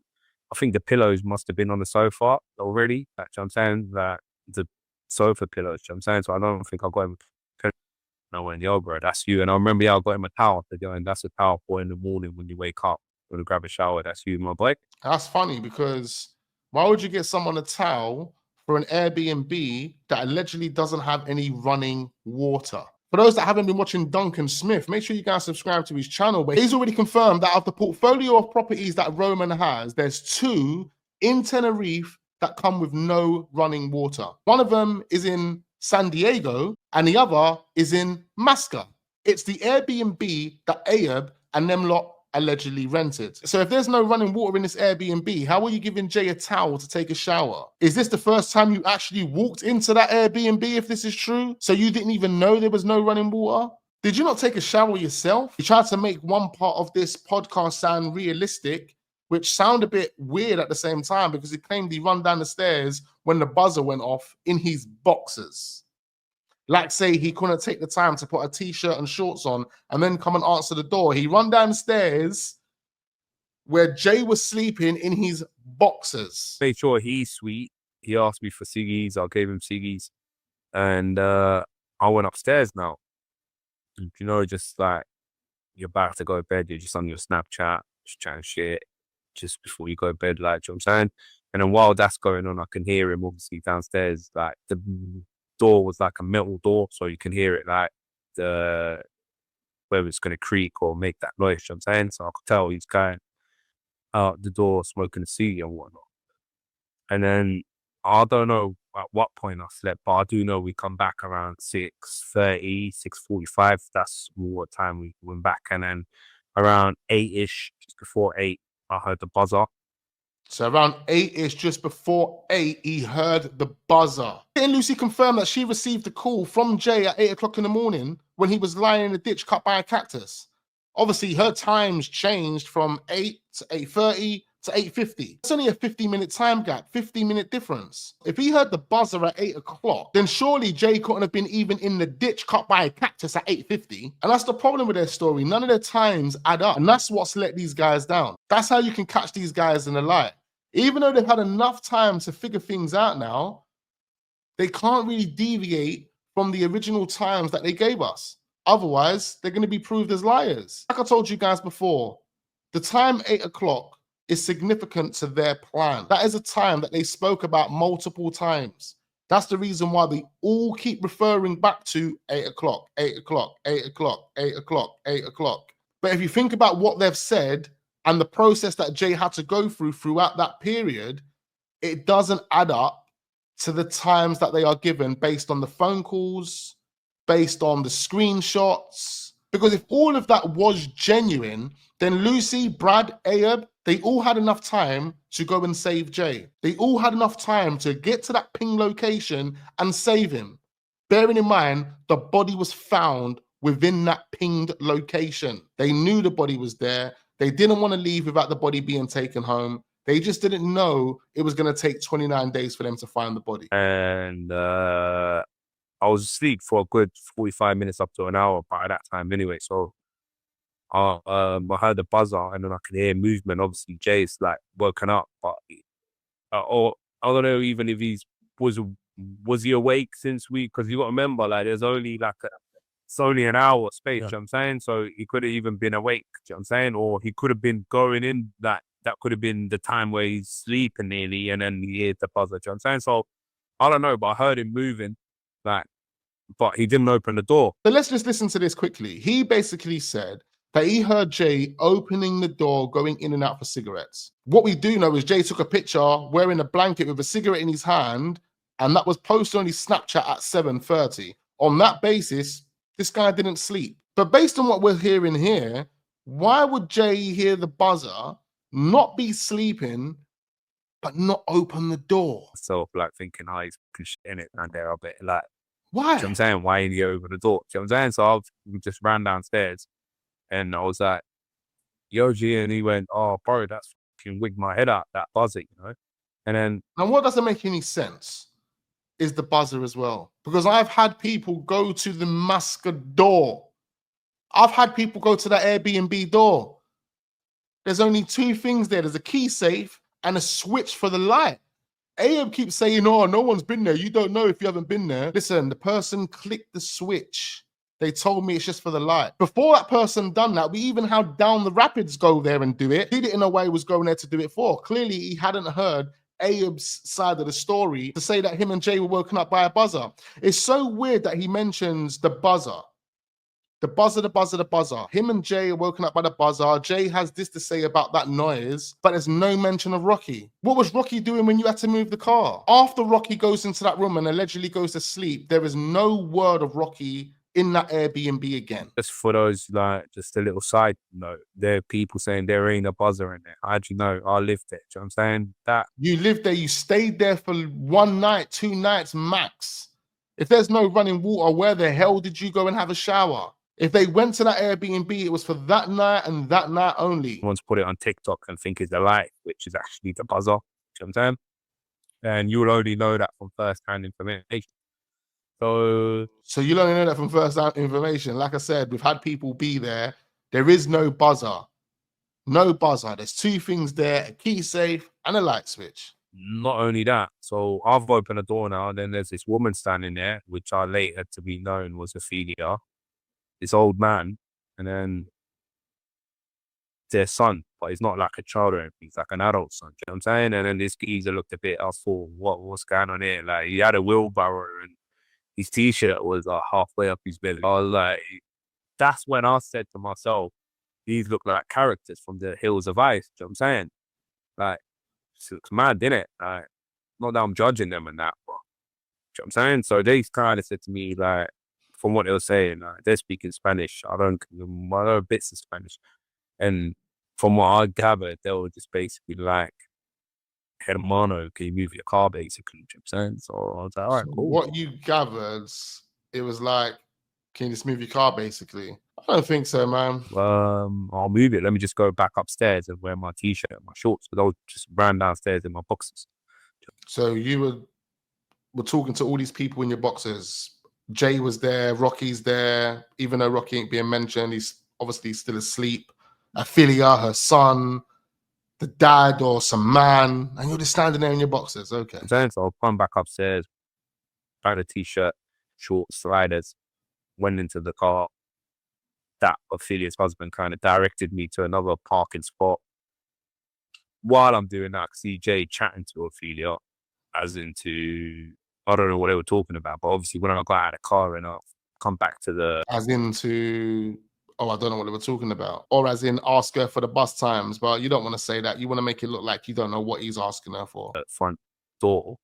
I think the pillows must have been on the sofa already. Like, you know what I'm saying? Like, the sofa pillows, you know what I'm saying? So I don't think I got him. And I went, yo, bro, that's you. And I remember, I got him a towel. I said, yo, and that's a towel for in the morning when you wake up. When you grab a shower, that's you, my boy. That's funny because why would you get someone a towel for an Airbnb that allegedly doesn't have any running water? For those that haven't been watching Duncan Smith, make sure you guys subscribe to his channel. But he's already confirmed that of the portfolio of properties that Roman has, there's 2 in Tenerife that come with no running water. One of them is in San Diego and the other is in Masca. It's the Airbnb that Ayub and them lot allegedly rented. So if there's no running water in this Airbnb, how are you giving Jay a towel to take a shower? Is this the first time you actually walked into that Airbnb, if this is true? So you didn't even know there was no running water? Did you not take a shower yourself? You tried to make one part of this podcast sound realistic, which sound a bit weird at the same time, because he claimed he run down the stairs when the buzzer went off in his boxers. Like, say he couldn't take the time to put a t-shirt and shorts on and then come and answer the door. He run downstairs where Jay was sleeping in his boxers. Made sure he's sweet. He asked me for ciggies. I gave him ciggies. And I went upstairs now. You know, just like you're about to go to bed. You're just on your Snapchat, just chatting shit just before you go to bed. Like, you know what I'm saying? And then while that's going on, I can hear him obviously downstairs. Like, the door was like a metal door, so you can hear it like whether it's going to creak or make that noise. You know what I'm saying? So I could tell he's going out the door smoking a ciggy and whatnot. And then I don't know at what point I slept, but I do know we come back around 6:30, 6:45. That's what time we went back. And then around 8-ish, just before 8, I heard the buzzer. So around 8-ish, just before 8, he heard the buzzer. And Lucy confirmed that she received a call from Jay at 8 o'clock in the morning when he was lying in a ditch cut by a cactus. Obviously, her times changed from 8 to 8:30 to 8:50. It's only a 50-minute time gap, 50-minute difference. If he heard the buzzer at 8 o'clock, then surely Jay couldn't have been even in the ditch cut by a cactus at 8:50. And that's the problem with their story. None of their times add up. And that's what's let these guys down. That's how you can catch these guys in a lie. Even though they've had enough time to figure things out now, they can't really deviate from the original times that they gave us. Otherwise, they're going to be proved as liars. Like I told you guys before, the time 8 o'clock is significant to their plan. That is a time that they spoke about multiple times. That's the reason why they all keep referring back to 8 o'clock, 8 o'clock, 8 o'clock, 8 o'clock, 8 o'clock. But if you think about what they've said and the process that Jay had to go through throughout that period, it doesn't add up to the times that they are given based on the phone calls, based on the screenshots. Because if all of that was genuine, then Lucy, Brad, Ayub, they all had enough time to go and save Jay. They all had enough time to get to that ping location and save him. Bearing in mind, the body was found within that pinged location. They knew the body was there. They didn't want to leave without the body being taken home. They just didn't know it was going to take 29 days for them to find the body. And I was asleep for a good 45 minutes up to an hour by that time anyway. So I heard the buzzer and then I could hear movement. Obviously, Jay's like woken up, but or I don't know even if was he awake since because you got to remember, like, there's only like it's only an hour space, you know what I'm saying? So he could have even been awake, you know what I'm saying? Or he could have been going in that could have been the time where he's sleeping nearly and then he heard the buzzer, you know what I'm saying? So I don't know, but I heard him moving, like, but he didn't open the door. So let's just listen to this quickly. He basically said that he heard Jay opening the door, going in and out for cigarettes. What we do know is Jay took a picture wearing a blanket with a cigarette in his hand, and that was posted on his Snapchat at 7:30. On that basis, this guy didn't sleep. But based on what we're hearing here, why would Jay hear the buzzer, not be sleeping, but not open the door? So, like, thinking, he's in it and they're a bit like, why? You know what I'm saying? Why didn't you open the door? You know what I'm saying? So I just ran downstairs and I was like, yo, G, and he went, oh, bro, that's fucking wigged my head out, that buzzer, you know? And then. And what doesn't make any sense is the buzzer as well. Because I've had people go to the Masca door. I've had people go to the Airbnb door. There's only 2 things there. There's a key safe and a switch for the light. Ayub keeps saying, oh, no one's been there. You don't know if you haven't been there. Listen, the person clicked the switch. They told me it's just for the light. Before that person done that, we even had Down the Rapids go there and do it. He didn't know why he was going there to do it for. Clearly, he hadn't heard Ayub's side of the story to say that him and Jay were woken up by a buzzer. It's so weird that he mentions the buzzer. The buzzer, the buzzer, the buzzer. Him and Jay are woken up by the buzzer. Jay has this to say about that noise, but there's no mention of Rocky. What was Rocky doing when you had to move the car? After Rocky goes into that room and allegedly goes to sleep, there is no word of Rocky in that Airbnb again. Just for those, like, just a little side note, there are people saying there ain't a buzzer in there. How'd you know? I lived there. Do you know what I'm saying? That You lived there, you stayed there for 1 night, 2 nights max. If there's no running water, where the hell did you go and have a shower? If they went to that Airbnb, it was for that night and that night only. someone's put it on TikTok and think it's a lie, which is actually the buzzer. Do you know what I'm saying? And you'll only know that from first-hand information. So you'll only know that from first-hand information. Like I said, we've had people be there. There is no buzzer. No buzzer. There's 2 things there, a key safe and a light switch. not only that, so I've opened a door now, and then there's this woman standing there, which I later to be known was Ophelia, this old man, and then their son, but he's not like a child or anything, he's like an adult son, do you know what I'm saying? And then this geezer looked a bit, I thought, what's going on here? Like, he had a wheelbarrow and his t-shirt was like halfway up his belly. I was like, that's when I said to myself, these look like characters from the Hills of Ice, do you know what I'm saying? Like, it's mad, innit? Like, not that I'm judging them and that, but, do you know what I'm saying? So they kind of said to me, like, from what they were saying, like, they're speaking Spanish. I know bits of Spanish. And from what I gathered, they were just basically like, hermano, can you move your car, basically, do you know what I'm saying? So I was like, all right, cool. What you gathered, it was like, can you just move your car, basically? I don't think so, man. I'll move it. Let me just go back upstairs and wear my t-shirt and my shorts. But I was just ran downstairs in my boxers. So you were talking to all these people in your boxes. Jay was there, Rocky's there. Even though Rocky ain't being mentioned, he's obviously still asleep. Ophelia, her son, the dad or some man, and you're just standing there in your boxes. Okay. So I'll come back upstairs, found a t-shirt, shorts, sliders, went into the car. That Ophelia's husband kind of directed me to another parking spot. While I'm doing that, I see Jay chatting to Ophelia, as into, I don't know what they were talking about, but obviously when I got out of the car and I'll come back to the... As into, oh, I don't know what they were talking about. Or as in, ask her for the bus times, but you don't want to say that. You want to make it look like you don't know what he's asking her for. front door,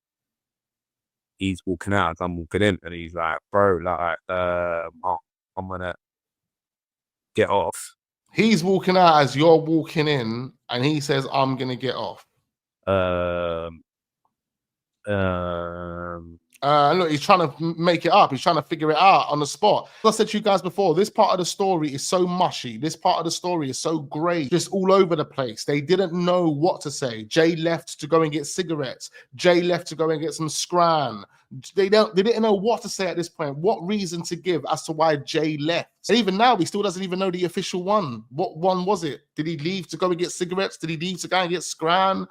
he's walking out as I'm walking in, and he's like, bro, like, I'm gonna get off. He's walking out as you're walking in, and he says, I'm gonna get off. Look, he's trying to make it up. He's trying to figure it out on the spot. As I said to you guys before, this part of the story is so mushy. This part of the story is so grey, just all over the place. They didn't know what to say. Jay left to go and get cigarettes. Jay left to go and get some scran. They didn't know what to say at this point. What reason to give as to why Jay left? And even now, he still doesn't even know the official one. What one was it? Did he leave to go and get cigarettes? Did he leave to go and get scran?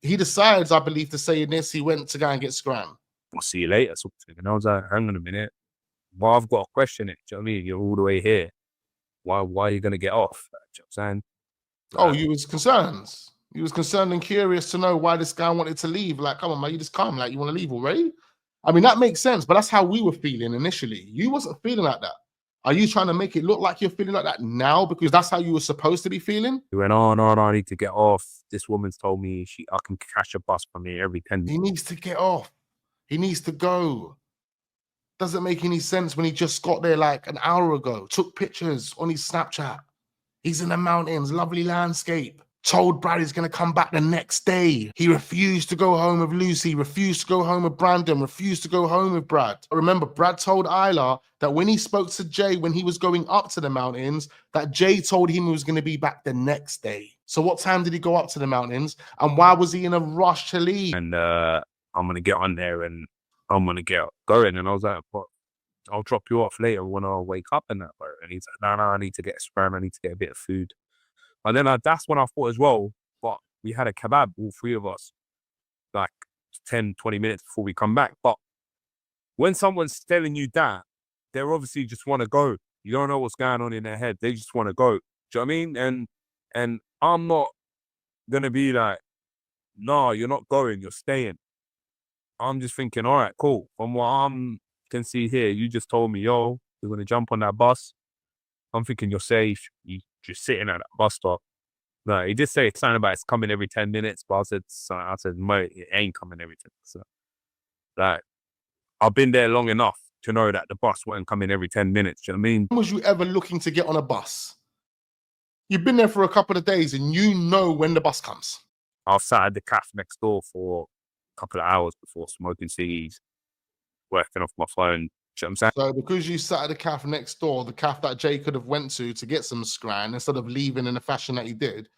He decides, I believe, to say in this, he went to go and get scran. I'll see you later, sort of thing. And I was like, hang on a minute. Well, I've got to question it. Do you know what I mean? You're all the way here. Why are you going to get off? Do you know what I'm saying? Oh, you was concerned. You was concerned and curious to know why this guy wanted to leave. Like, come on, man, you just come. Like, you want to leave already? I mean, that makes sense, but that's how we were feeling initially. You wasn't feeling like that. Are you trying to make it look like you're feeling like that now because that's how you were supposed to be feeling? He went, oh, no, I need to get off. This woman's told me I can catch a bus from here every 10 minutes. He needs to get off. He needs to go. Doesn't make any sense when he just got there like an hour ago, took pictures on his Snapchat. He's in the mountains, lovely landscape. Told Brad he's going to come back the next day. He refused to go home with Lucy, refused to go home with Brandon, refused to go home with Brad. Remember, Brad told Isla that when he spoke to Jay, when he was going up to the mountains, that Jay told him he was going to be back the next day. So what time did he go up to the mountains? And why was he in a rush to leave? And I'm going to get on there and I'm going to get going. And I was like, what? I'll drop you off later when I wake up and that. And he's like, no, I need to get a sperm. I need to get a bit of food. And then that's when I thought as well, but we had a kebab, all 3 of us, like 10, 20 minutes before we come back. But when someone's telling you that, they obviously just want to go. You don't know what's going on in their head. They just want to go. Do you know what I mean? And I'm not going to be like, no, you're not going, you're staying. I'm just thinking, all right, cool. From what I can see here, you just told me, yo, you're going to jump on that bus. I'm thinking you're safe. You just sitting at that bus stop. No, he did say it's something about it's coming every 10 minutes, but I said, mate, it ain't coming every 10 minutes. So, like, I've been there long enough to know that the bus wasn't coming every 10 minutes. Do you know what I mean? When was you ever looking to get on a bus? You've been there for a couple of days and you know when the bus comes. I was sat at the cafe next door for a couple of hours before smoking ciggies, working off my phone. Do you know what I'm saying? So because you sat at the cafe next door, the cafe that Jay could have went to get some scran instead of leaving in the fashion that he did,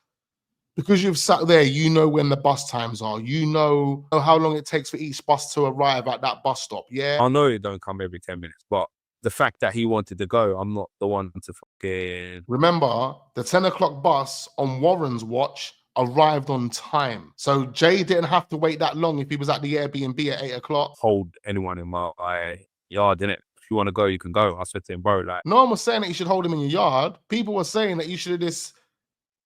because you've sat there, you know when the bus times are. You know how long it takes for each bus to arrive at that bus stop. Yeah. I know it don't come every 10 minutes, but the fact that he wanted to go, I'm not the one to fucking... Remember, the 10 o'clock bus on Warren's watch arrived on time. So Jay didn't have to wait that long if he was at the Airbnb at 8 o'clock. Hold anyone in my yard, innit? If you want to go, you can go. I said to him, bro, like... No one was saying that you should hold him in your yard. People were saying that you should have just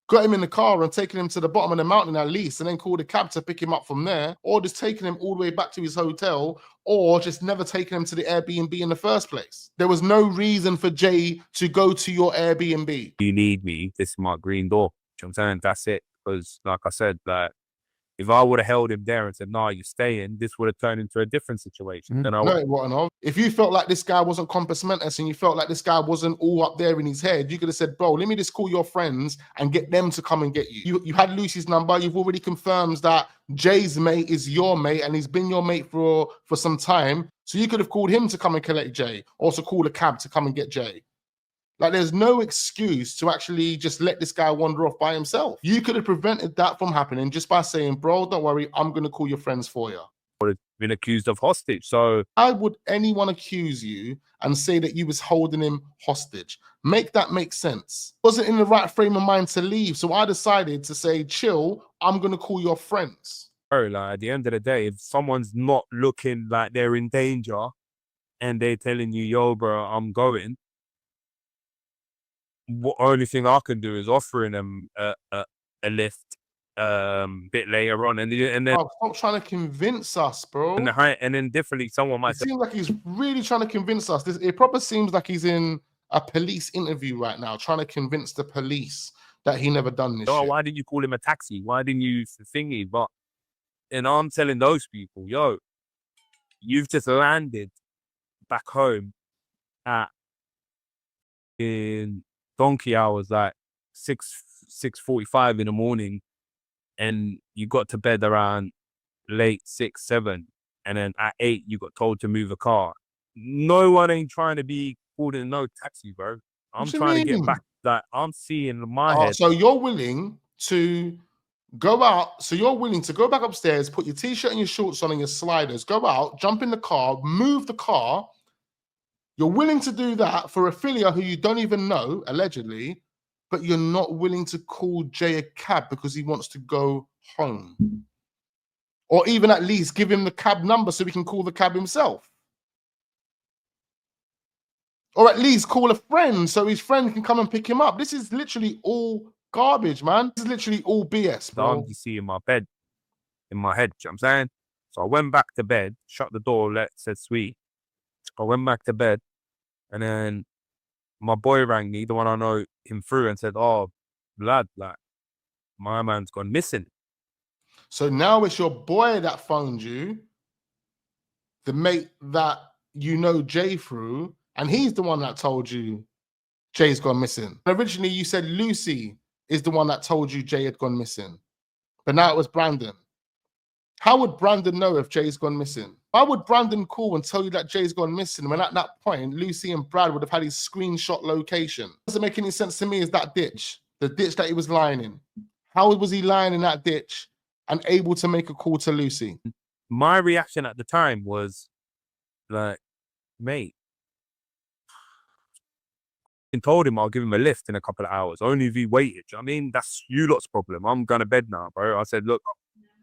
got him in the car and taken him to the bottom of the mountain at least, and then called a cab to pick him up from there, or just taking him all the way back to his hotel, or just never taking him to the Airbnb in the first place. There was no reason for Jay to go to your Airbnb. You need me. This is my green door. You know what I'm saying? That's it. Because, like I said, like, if I would have held him there and said, "No, you're staying," this would have turned into a different situation. Mm. No, it wouldn't. If you felt like this guy wasn't compass mentis and you felt like this guy wasn't all up there in his head, you could have said, "Bro, let me just call your friends and get them to come and get you." You had Lucy's number. You've already confirmed that Jay's mate is your mate and he's been your mate for some time. So you could have called him to come and collect Jay, or to call a cab to come and get Jay. Like, there's no excuse to actually just let this guy wander off by himself. You could have prevented that from happening just by saying, "Bro, don't worry, I'm going to call your friends for you." would have been accused of hostage. So Why would anyone accuse you and say that you was holding him hostage? Make that make sense. Wasn't in the right frame of mind to leave. So I decided to say, chill, I'm going to call your friends. bro, like, at the end of the day, if someone's not looking like they're in danger and they're telling you, "Yo, bro, I'm going," what only thing I can do is offering them a lift bit later on, and then Oh, stop trying to convince us, bro. and then differently someone might It say, seems like he's really trying to convince us. It probably seems like he's in a police interview right now, trying to convince the police that he never done this "Oh, shit. why didn't you call him a taxi? Why didn't you thingy?" But and I'm telling those people, "Yo, you've just landed back home at in donkey hours, like 6:45 in the morning, and you got to bed around late 6, 7, and then at 8 you got told to move a car. No one ain't trying to be called in no taxi, bro. I'm What you trying to get mean? back. Like, I'm seeing in my Oh, head. so you're willing to go out. So you're willing to go back upstairs, put your t-shirt and your shorts on and your sliders, go out, jump in the car, move the car. You're willing to do that for a filial who you don't even know, allegedly, but you're not willing to call Jay a cab because he wants to go home. Or even at least give him the cab number so he can call the cab himself. Or at least call a friend so his friend can come and pick him up. This is literally all garbage, man. This is literally all BS, So I'm bro. just seeing my bed in my head. You know what I'm saying? So I went back to bed, shut the door, said sweet. I went back to bed, and then my boy rang me, the one I know him through, and said, "Oh, lad, like, my man's gone missing." So now it's your boy that phoned you, the mate that you know Jay through, and he's the one that told you Jay's gone missing. Originally, you said Lucy is the one that told you Jay had gone missing, but now it was Brandon. How would Brandon know if Jay's gone missing? Why would Brandon call and tell you that Jay's gone missing when at that point, Lucy and Brad would have had his screenshot location? Doesn't make any sense to me is that ditch, the ditch that he was lying in. How was he lying in that ditch and able to make a call to Lucy? My reaction at the time was like, mate, I told him I'll give him a lift in a couple of hours, only if he waited. Do you know what I mean? That's you lot's problem. I'm going to bed now, bro. I said, look,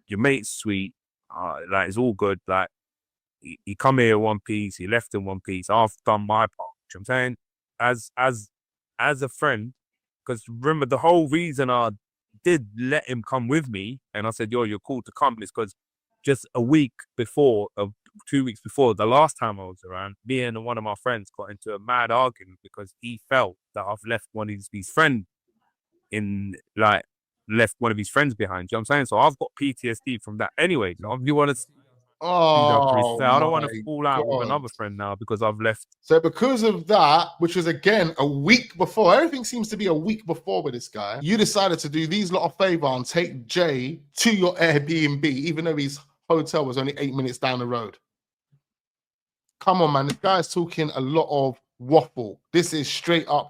your mate's sweet. Like, it's all good. Like, he come here in one piece, he left in one piece. I've done my part. You know what I'm saying? As a friend, because remember, the whole reason I did let him come with me, and I said, "Yo, you're cool to come," is because just a week before of 2 weeks before, the last time I was around, me and one of my friends got into a mad argument because he felt that I've left one of his friends left one of his friends behind. You know what I'm saying? So I've got PTSD from that anyway. You know, if you want to Oh, I don't want to my fall out with God. another friend now because I've left. So because of that, which was again a week before, everything seems to be a week before with this guy, you decided to do these lot a favor and take Jay to your Airbnb, even though his hotel was only 8 minutes down the road. Come on, man. This guy's talking a lot of waffle. This is straight up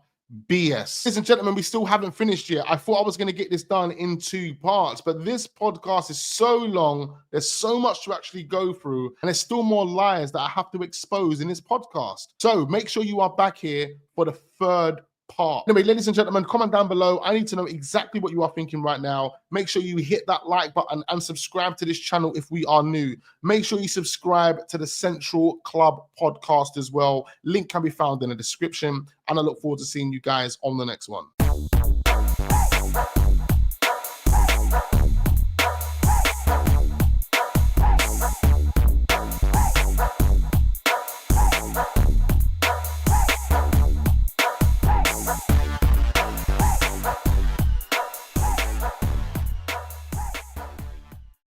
BS. Ladies and gentlemen, we still haven't finished yet. I thought I was going to get this done in 2 parts, but this podcast is so long. There's so much to actually go through, and there's still more lies that I have to expose in this podcast. So make sure you are back here for the 3rd part. Anyway, ladies and gentlemen, comment down below. I need to know exactly what you are thinking right now. Make sure you hit that like button and subscribe to this channel if we are new. Make sure you subscribe to the Central Club podcast as well. Link can be found in the description, and I look forward to seeing you guys on the next one.